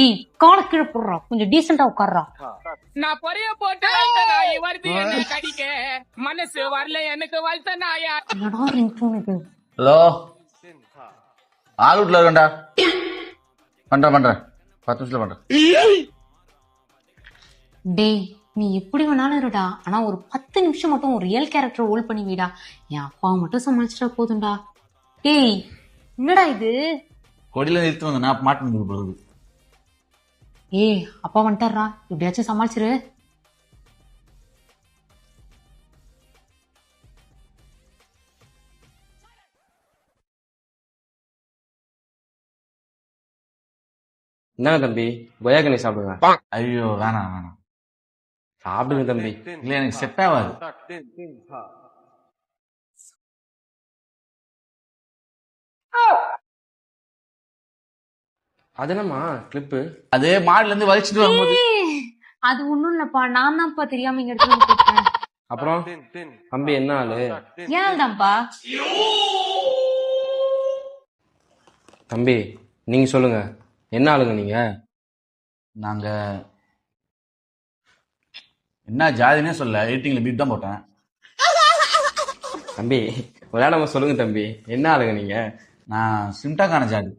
ஏய் கால கீழே போடுறா, கொஞ்சம் டீசெண்டா உட்கார்றா. நான் பொரிய போட்டு வளர்த்த நாய் வருது என்னை கடிக்க மனசு வரல எனக்கு வளர்த்த நாயா. என்னடா ரிங்டோன் இது? ஹலோ, ஆள் வீட்டில் இருக்கேன்டா. பண்றேன் 10 நிமிஷத்துல பண்றேன். டேய் நீ எப்படி வேணாலும் இருடா, ஆனா ஒரு 10 நிமிஷம் மட்டும் ஒரு ரியல் கேரக்டர் ஹோல்ட் பண்ணி வீடா. என் அப்பாவை மட்டும் சமாளிச்சிட்டா போதும்டா. டேய் என்னடா இது? கொடியில நிறுத்து வந்து நான் மாட்டு போகுது. ஏய் அப்பா வந்துட்டாரா, எப்படியாச்சும் சமாளிச்சிரு. என்னங்க தம்பி, கொய்யாக்கனி சாப்பிடுங்க. ஐயோ வேணாம். சாப்பிடுங்க தம்பி. இல்லை எனக்கு செட் ஆகாது. அது என்னம்மா கிளிப்பு? அதே மாடுல இருந்து வலிச்சுட்டு வரும்போது. ஏய், அது ஒண்ணும் இல்லப்பா, நான் தான்ப்பா தெரியாம இங்க எடுத்து வந்து போட்டேன். அப்புறம் தம்பி என்ன ஆளு? ஏன் தான்ப்பா? தம்பி நீங்க சொல்லுங்க, என்ன ஆளுங்க நீங்க? நாங்க என்ன ஜாதினே சொல்ல, எடிட்டிங்ல பீட் தான் போட்டேன். தம்பி விளையாடாம சொல்லுங்க தம்பி, என்ன ஆளுங்க நீங்க? நான் சிம்டாக்கான ஜாதி.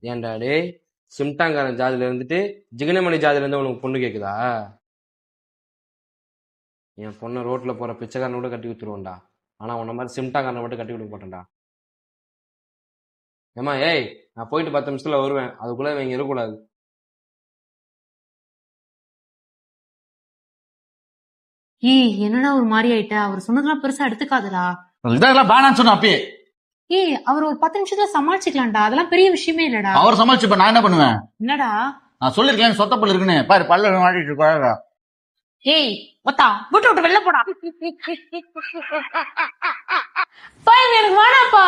ஏன்டா டேய், சிம்டாங்காரன் ஜாதியில இருந்துட்டு ஜிகனமணி ஜாதியில இருந்து உனக்கு பொண்ணு கேக்குதா? என் பொண்ணை ரோட்ல போற பிச்சைக்காரனை கூட கட்டி கொடுத்துருவோம்டா, ஆனா உன்ன மாதிரி சிம்டாங்காரனை மட்டும் கட்டி கொடுக்க மாட்டேன்டா. ஏமா ஏய், நான் போயிட்டு 10 நிமிஷத்துல வருவேன், அதுக்குள்ள இவங்க இருக்கக்கூடாது. ஏய் என்னடா ஒரு மாதிரி ஆயிட்ட, அவர் சொன்னதெல்லாம் பெருசா எடுத்துக்காதடா. இதெல்லாம் வேணான்னு சொன்ன அப்பயே. ஏய் அவர் ஒரு 10 நிமிஷத்துல சமாளிச்சுக்கலாம்டா, அதெல்லாம் பெரிய விஷயமே இல்லடா. அவர் சமாளிச்சுப்ப நான் என்ன பண்ணுவேன்? என்னடா? நான் சொல்லிருக்கேன் சொத்த பல்லு இருக்குன்னு, பாரு பல்ல மாட்டிட்டு இருக்கா. ஏய் ஒத்தா விட்டு விட்டு வெளில போடா. பையன் எனக்கு வேணாப்பா.